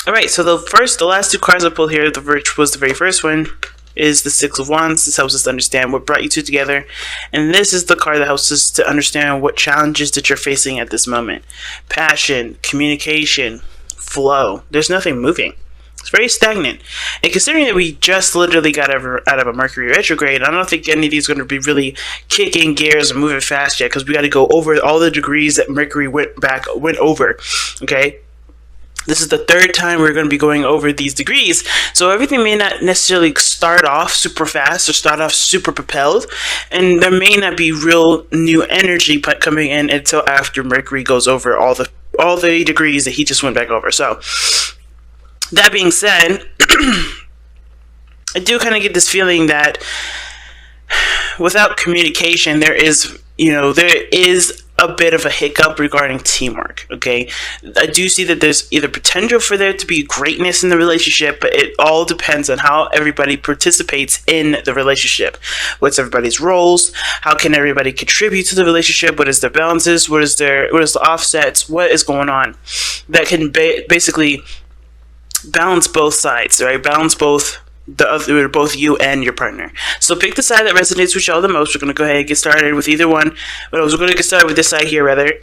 All right, so the last two cards I pulled here, which was the very first one, is the Six of Wands. This helps us to understand what brought you two together. And this is the card that helps us to understand what challenges that you're facing at this moment. Passion, communication, flow. There's nothing moving. It's very stagnant. And considering that we just literally got out of a Mercury retrograde, I don't think any of these are going to be really kicking gears and moving fast yet, because we got to go over all the degrees that Mercury went over. Okay? This is the third time we're going to be going over these degrees, so everything may not necessarily start off super fast or start off super propelled, and there may not be real new energy coming in until after Mercury goes over all the degrees that he just went back over. So that being said, I do kind of get this feeling that without communication, there is a bit of a hiccup regarding teamwork. Okay, I do see that there's either potential for there to be greatness in the relationship, but it all depends on how everybody participates in the relationship. What's everybody's roles? How can everybody contribute to the relationship? What is their balances? What is the offsets? What is going on that can basically balance both sides, right? Balance both you and your partner. So pick the side that resonates with y'all the most. We're going to go ahead and get started with either one, but we're going to get started with this side here rather.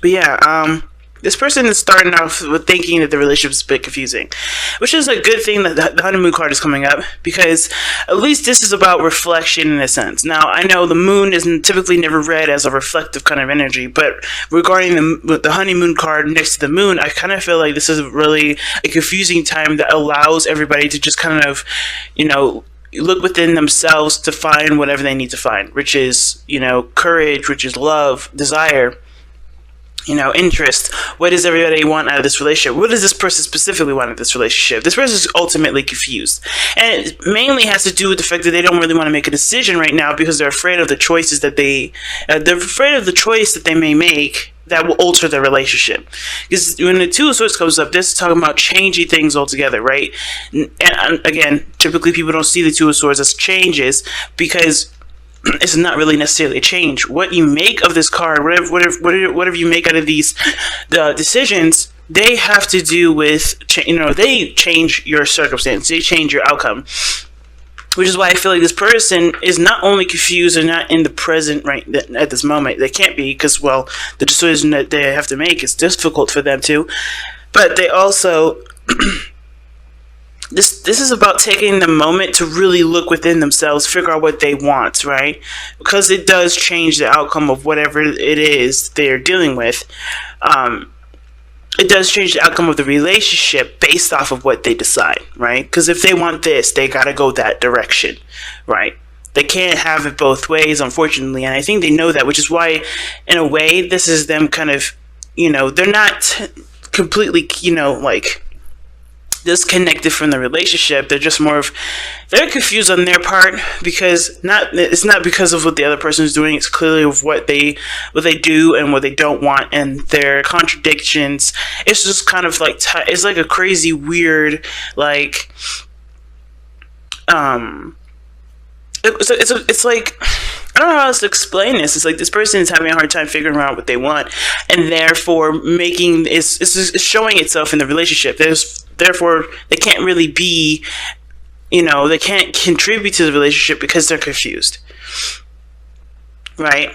But yeah, this person is starting off with thinking that the relationship is a bit confusing, which is a good thing that the honeymoon card is coming up, because at least this is about reflection in a sense. Now, I know the moon is typically never read as a reflective kind of energy, but regarding the honeymoon card next to the moon, I kind of feel like this is really a confusing time that allows everybody to just kind of, look within themselves to find whatever they need to find, which is, courage, which is love, desire, interest. What does everybody want out of this relationship? What does this person specifically want out of this relationship? This person is ultimately confused. And it mainly has to do with the fact that they don't really want to make a decision right now because they're afraid of the choices that they're afraid of the choice that they may make that will alter their relationship. Because when the Two of Swords comes up, this is talking about changing things altogether, right? And again, typically people don't see the Two of Swords as changes because it's not really necessarily a change. What you make of this card, whatever you make out of the decisions, they have to do with, they change your circumstance, they change your outcome. Which is why I feel like this person is not only confused and not in the present right at this moment. They can't be because, well, the decision that they have to make is difficult for them too. But they also... This is about taking the moment to really look within themselves, figure out what they want, right? Because it does change the outcome of whatever it is they're dealing with. It does change the outcome of the relationship based off of what they decide, right? Because if they want this, they gotta go that direction, right? They can't have it both ways, unfortunately, and I think they know that, which is why, in a way, this is them kind of, they're not completely, disconnected from the relationship. They're just they're confused on their part because it's not because of what the other person is doing. It's clearly of what they do and what they don't want and their contradictions. It's just kind of like it's like a crazy weird it's like, I don't know how else to explain this. It's like this person is having a hard time figuring out what they want, and therefore it's showing itself in the relationship. Therefore, they can't really be, they can't contribute to the relationship because they're confused, right?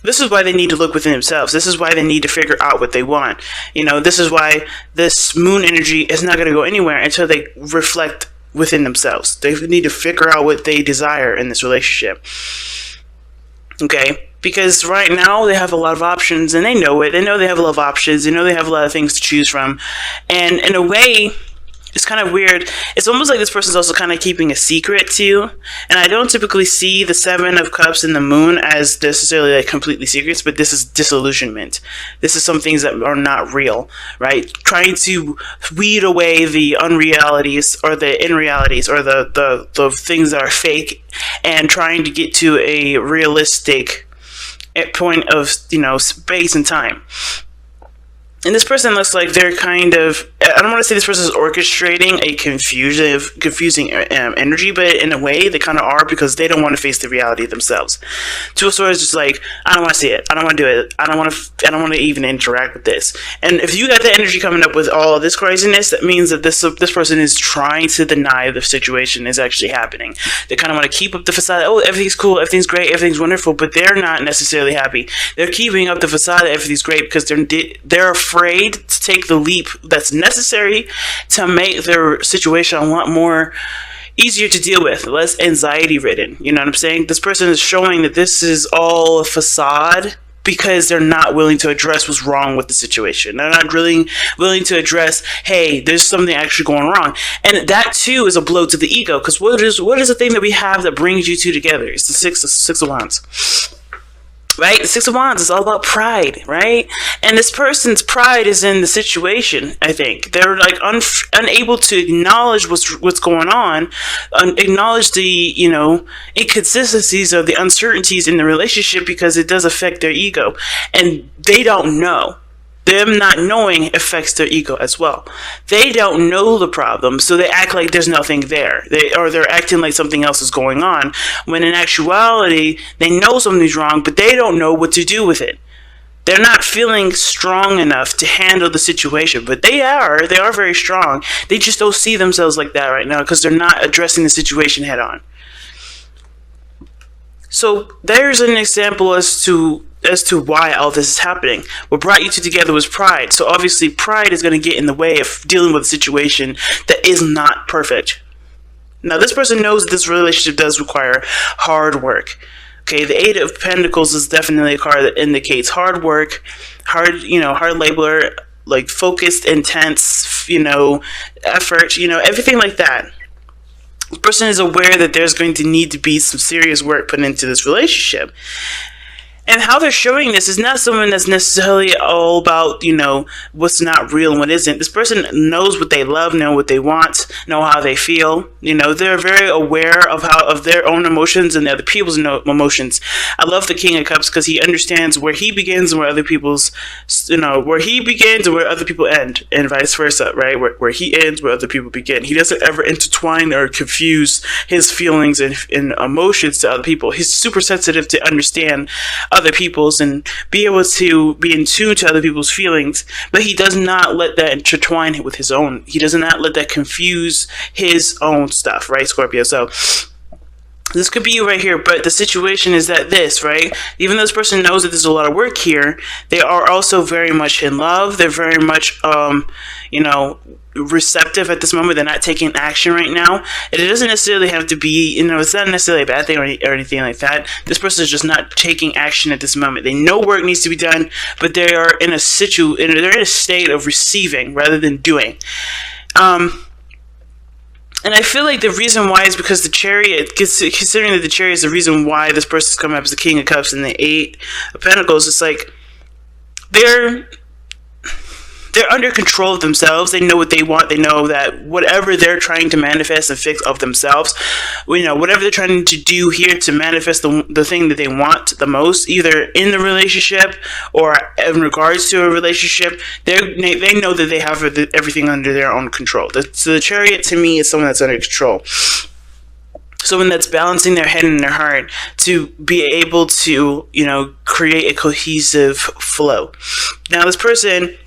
This is why they need to look within themselves. This is why they need to figure out what they want. This is why this moon energy is not going to go anywhere until they reflect within themselves. They need to figure out what they desire in this relationship. Okay? Because right now they have a lot of options and they know it. They know they have a lot of options. They know they have a lot of things to choose from. And in a way, it's kind of weird. It's almost like this person's also kind of keeping a secret too. And I don't typically see the Seven of Cups and the Moon as necessarily like completely secrets, but this is disillusionment. This is some things that are not real, right? Trying to weed away the unrealities or the unrealities or the things that are fake and trying to get to a realistic point of, space and time. And this person looks like they're kind of I don't want to say this person is orchestrating a confusing energy, but in a way they kind of are, because they don't want to face the reality themselves. Two of Swords is just like, I don't want to see it. I don't want to do it. I don't want to even interact with this. And if you got the energy coming up with all of this craziness, that means that this person is trying to deny the situation is actually happening. They kind of want to keep up the facade. Oh, everything's cool, everything's great, everything's wonderful, but they're not necessarily happy. They're keeping up the facade that everything's great because they're afraid to take the leap that's necessary to make their situation a lot more easier to deal with, less anxiety ridden. You know what I'm saying? This person is showing that this is all a facade because they're not willing to address what's wrong with the situation. They're not really willing to address, hey, there's something actually going wrong. And that too is a blow to the ego, because what is the thing that we have that brings you two together? It's the six of wands. Right? The Six of Wands is all about pride, right? And this person's pride is in the situation, I think. They're like unable to acknowledge what's going on, acknowledge the, inconsistencies of the uncertainties in the relationship, because it does affect their ego. And they don't know. Them not knowing affects their ego as well. They don't know the problem, so they act like there's nothing there. They're acting like something else is going on, when in actuality, they know something's wrong, but they don't know what to do with it. They're not feeling strong enough to handle the situation, but they are very strong. They just don't see themselves like that right now, because they're not addressing the situation head on. So there's an example as to why all this is happening. What brought you two together was pride. So obviously pride is going to get in the way of dealing with a situation that is not perfect. Now this person knows that this relationship does require hard work. Okay, the Eight of Pentacles is definitely a card that indicates hard work, hard labor, like focused, intense, effort, everything like that. This person is aware that there's going to need to be some serious work put into this relationship. And how they're showing this is not someone that's necessarily all about, what's not real and what isn't. This person knows what they love, know what they want, know how they feel. They're very aware of their own emotions and other people's emotions. I love the King of Cups because he understands where he begins and where other people's, where he begins and where other people end, and vice versa, right? Where he ends, where other people begin. He doesn't ever intertwine or confuse his feelings and emotions to other people. He's super sensitive to understand other people's and be able to be in tune to other people's feelings, but he does not let that intertwine with his own. He does not let that confuse his own stuff, right, Scorpio? So this could be you right here, but the situation is that right? Even though this person knows that there's a lot of work here, they are also very much in love. They're very much, receptive at this moment. They're not taking action right now. And it doesn't necessarily have to be, it's not necessarily a bad thing or anything like that. This person is just not taking action at this moment. They know work needs to be done, but they are in a they're in a state of receiving rather than doing. And I feel like the reason why is because the Chariot, considering that the Chariot is the reason why this person's coming up as the King of Cups and the Eight of Pentacles, it's like they're under control of themselves. They know what they want. They know that whatever they're trying to manifest and fix of themselves, whatever they're trying to do here to manifest the thing that they want the most, either in the relationship or in regards to a relationship, they know that they have everything under their own control. So the Chariot to me is someone that's under control. Someone that's balancing their head and their heart to be able to, create a cohesive flow. Now this person,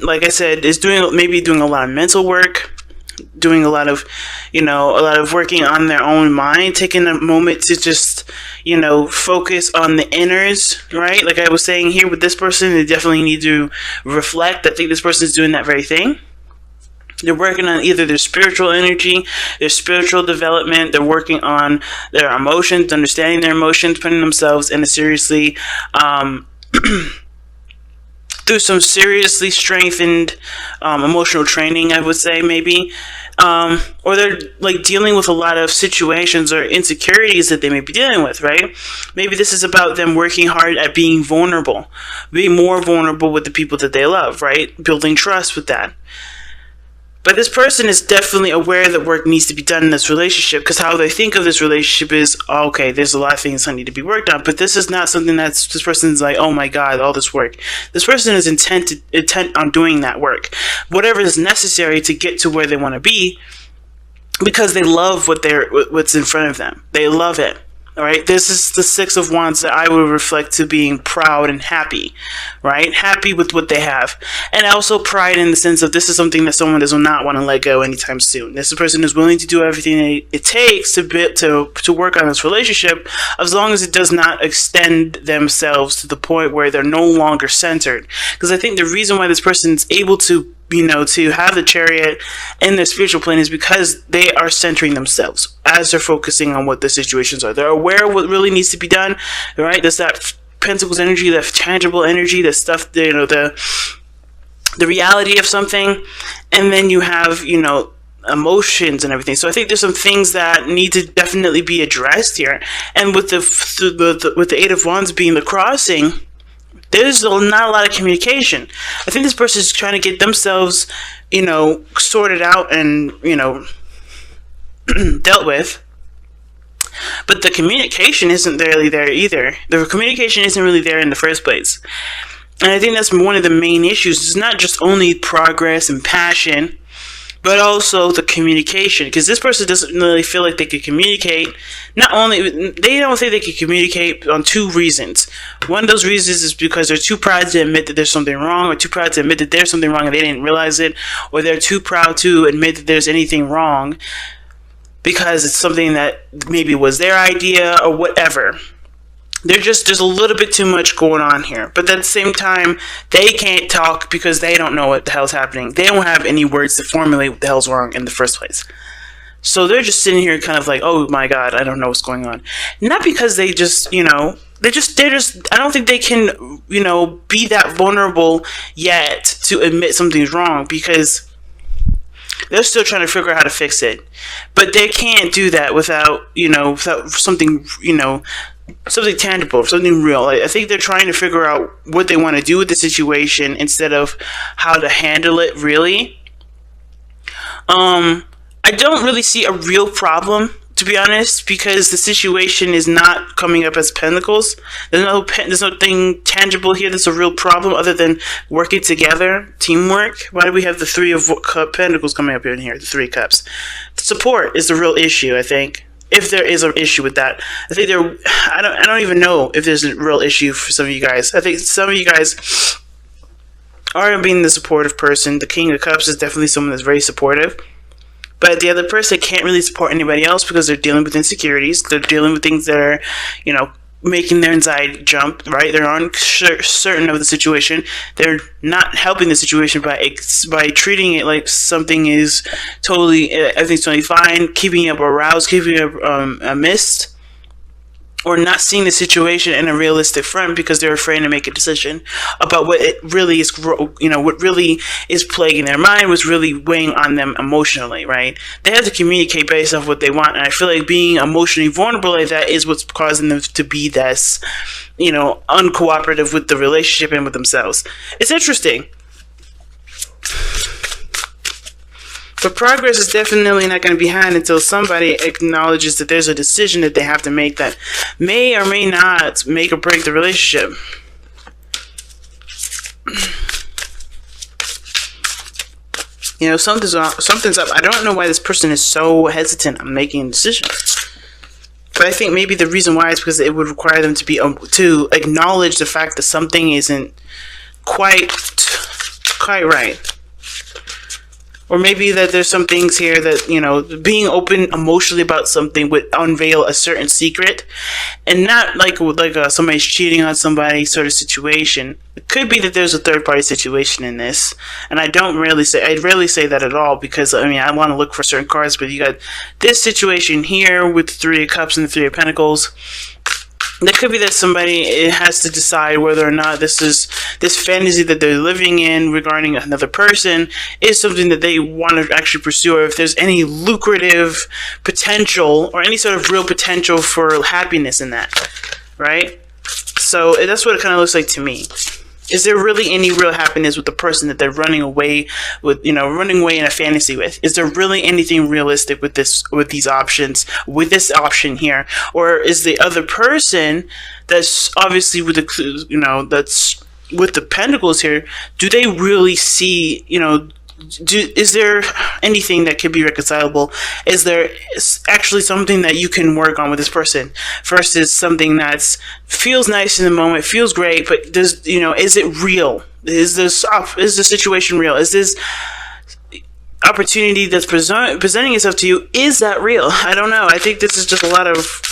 like I said, is doing a lot of mental work, doing a lot of working on their own mind, taking a moment to just, focus on the inners, right? Like I was saying here with this person, they definitely need to reflect. I think this person is doing that very thing. They're working on either their spiritual energy, their spiritual development. They're working on their emotions, understanding their emotions, putting themselves in a seriously, through some seriously strengthened emotional training, I would say, maybe. Or they're like dealing with a lot of situations or insecurities that they may be dealing with, right? Maybe this is about them working hard at being vulnerable, being more vulnerable with the people that they love, right? Building trust with that. But this person is definitely aware that work needs to be done in this relationship, because how they think of this relationship is, oh, okay, there's a lot of things that need to be worked on. But this is not something that's, this person's like, oh my God, all this work. This person is intent on doing that work, whatever is necessary to get to where they want to be, because they love what's in front of them. They love it. All right, this is the Six of Wands that I would reflect to being proud and happy, right? Happy with what they have. And also pride in the sense of this is something that someone does not want to let go anytime soon. This person is willing to do everything it takes to work on this relationship, as long as it does not extend themselves to the point where they're no longer centered. Because I think the reason why this person is able to to have the Chariot in their spiritual plane is because they are centering themselves as they're focusing on what the situations are. They're aware of what really needs to be done, right? There's that Pentacles energy, that tangible energy, that stuff, the reality of something, and then you have, emotions and everything. So I think there's some things that need to definitely be addressed here. And with the Eight of Wands being the crossing, there's not a lot of communication. I think this person is trying to get themselves, sorted out and, dealt with. But the communication isn't really there either. The communication isn't really there in the first place. And I think that's one of the main issues. It's not just only progress and passion, but also the communication, because this person doesn't really feel like they could communicate. Not only, they don't think they can communicate on two reasons. One of those reasons is because they're too proud to admit that there's something wrong, or too proud to admit that there's something wrong and they didn't realize it, or they're too proud to admit that there's anything wrong because it's something that maybe was their idea or whatever. There's a little bit too much going on here. But at the same time, they can't talk because they don't know what the hell's happening. They don't have any words to formulate what the hell's wrong in the first place. So they're just sitting here kind of like, oh my God, I don't know what's going on. Not because they just, they're just, I don't think they can, be that vulnerable yet to admit something's wrong, because they're still trying to figure out how to fix it. But they can't do that without something, something tangible, something real. I think they're trying to figure out what they want to do with the situation instead of how to handle it, really. I don't really see a real problem, to be honest, because the situation is not coming up as pentacles. There's nothing tangible here that's a real problem other than working together, teamwork. Why do we have the Three of Pentacles coming up in here, the Three Cups? The support is the real issue, I think. If there is an issue with that, I think I don't even know if there's a real issue for some of you guys. I think some of you guys are being the supportive person. The King of Cups is definitely someone that's very supportive. But the other person can't really support anybody else because they're dealing with insecurities. They're dealing with things that are, making their anxiety jump, right? They're uncertain of the situation. They're not helping the situation by treating it like something is everything's totally fine, keeping up aroused, keeping up a mist, or not seeing the situation in a realistic front because they're afraid to make a decision about what it really is, what really is plaguing their mind, what's really weighing on them emotionally, right? They have to communicate based off what they want, and I feel like being emotionally vulnerable like that is what's causing them to be this, uncooperative with the relationship and with themselves. It's interesting. But progress is definitely not going to be had until somebody acknowledges that there's a decision that they have to make that may or may not make or break the relationship. Something's up. I don't know why this person is so hesitant on making a decision. But I think maybe the reason why is because it would require them to acknowledge the fact that something isn't quite right. Or maybe that there's some things here that, being open emotionally about something would unveil a certain secret. And not like somebody's cheating on somebody sort of situation. It could be that there's a third party situation in this. And I rarely say that at all, because, I want to look for certain cards. But you got this situation here with the Three of Cups and the Three of Pentacles. There could be that somebody has to decide whether or not this fantasy that they're living in regarding another person is something that they want to actually pursue, or if there's any lucrative potential or any sort of real potential for happiness in that, right? So that's what it kind of looks like to me. Is there really any real happiness with the person that they're running away with, running away in a fantasy with? Is there really anything realistic with these options, with this option here? Or is the other person that's obviously with that's with the pentacles here, do they really see, is there anything that could be reconcilable? Is there actually something that you can work on with this person versus something that feels nice in the moment, feels great, but is it real? Is the situation real? Is this opportunity that's presenting itself to you, is that real? I don't know. I think this is just a lot of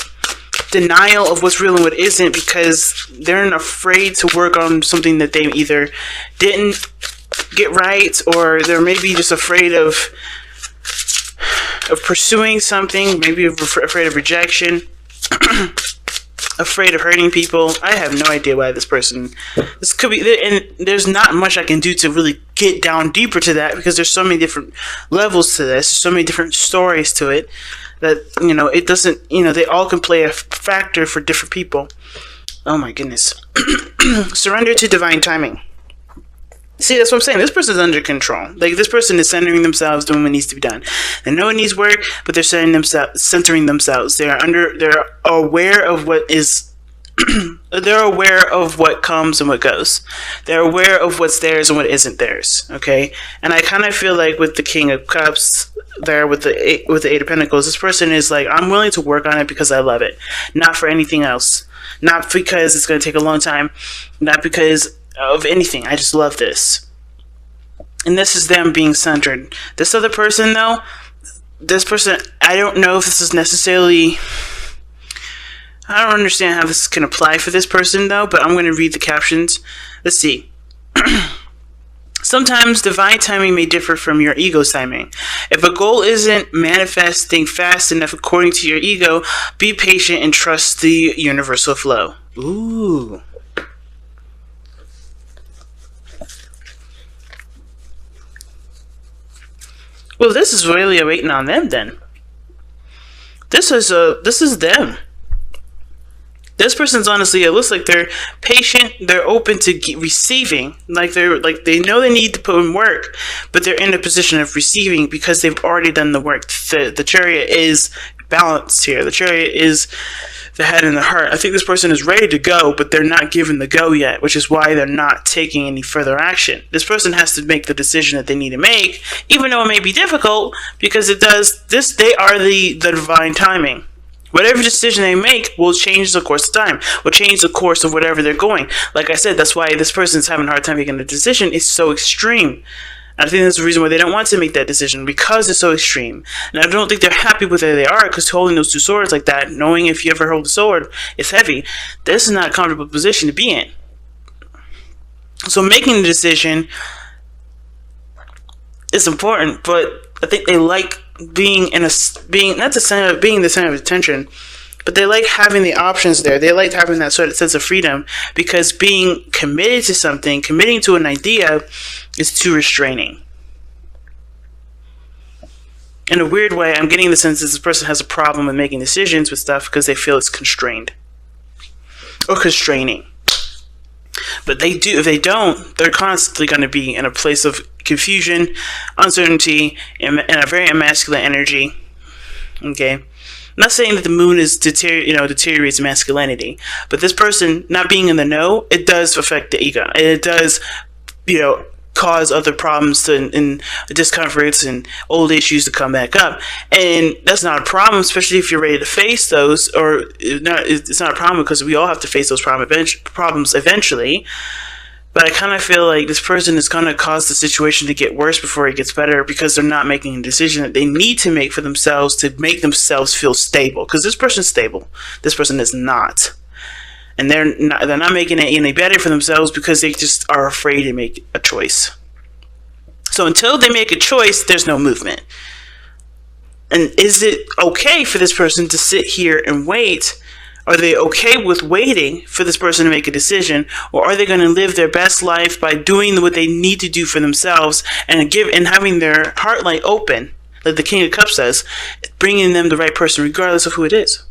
denial of what's real and what isn't, because they're afraid to work on something that they either didn't get right, or they're maybe just afraid of pursuing something, maybe afraid of rejection, afraid of hurting people. I have no idea why this could be, and there's not much I can do to really get down deeper to that, because there's so many different levels to this, so many different stories to it, that it doesn't, they all can play a factor for different people. Oh my goodness. Surrender to divine timing. See, that's what I'm saying. This person's under control. Like, this person is centering themselves, doing what needs to be done. They know it needs work, but they're centering themselves. They're aware of what is. They're aware of what comes and what goes. They're aware of what's theirs and what isn't theirs. Okay, and I kind of feel like with the King of Cups there, with the Eight of Pentacles, this person is like, I'm willing to work on it because I love it, not for anything else, not because it's going to take a long time, not because of anything. I just love this. And this is them being centered. This other person, though, I don't know if this is necessarily, I don't understand how this can apply for this person, though, but I'm going to read the captions. Let's see. Sometimes divine timing may differ from your ego's timing. If a goal isn't manifesting fast enough according to your ego, be patient and trust the universal flow. Ooh. Well, this is really waiting on them then. This is them. This person's honestly, it looks like they're patient, they're open to receiving. Like they know they need to put in work, but they're in a position of receiving because they've already done the work. The Chariot is balanced here. The Chariot is the head and the heart. I think this person is ready to go, but they're not given the go yet, which is why they're not taking any further action. This person has to make the decision that they need to make, even though it may be difficult, because they are the divine timing. Whatever decision they make will change the course of time, will change the course of whatever they're going. Like I said, that's why this person's having a hard time making a decision. It's so extreme. I think that's the reason why they don't want to make that decision, because it's so extreme. And I don't think they're happy with where they are, because holding those two swords like that, knowing if you ever hold a sword, it's heavy. This is not a comfortable position to be in. So making the decision is important, but I think they like being not the center, being the center of attention, but they like having the options there. They like having that sort of sense of freedom, because being committed to something, committing to an idea, is too restraining. In a weird way, I'm getting the sense that this person has a problem with making decisions with stuff because they feel it's constrained or constraining. But they do. If they don't, they're constantly going to be in a place of confusion, uncertainty, and a very masculine energy. Okay, I'm not saying that the moon is deteriorates masculinity, but this person not being in the know, it does affect the ego. It does, cause other problems and discomforts and old issues to come back up, and that's not a problem, especially if you're ready to face those. Or it's not a problem, because we all have to face those problems eventually. But I kind of feel like this person is going to cause the situation to get worse before it gets better, because they're not making a decision that they need to make for themselves to make themselves feel stable. Because this person's stable, this person is not. And they're not making it any better for themselves, because they just are afraid to make a choice. So until they make a choice, there's no movement. And is it okay for this person to sit here and wait? Are they okay with waiting for this person to make a decision? Or are they going to live their best life by doing what they need to do for themselves, and having their heart light open, like the King of Cups says, bringing them the right person regardless of who it is?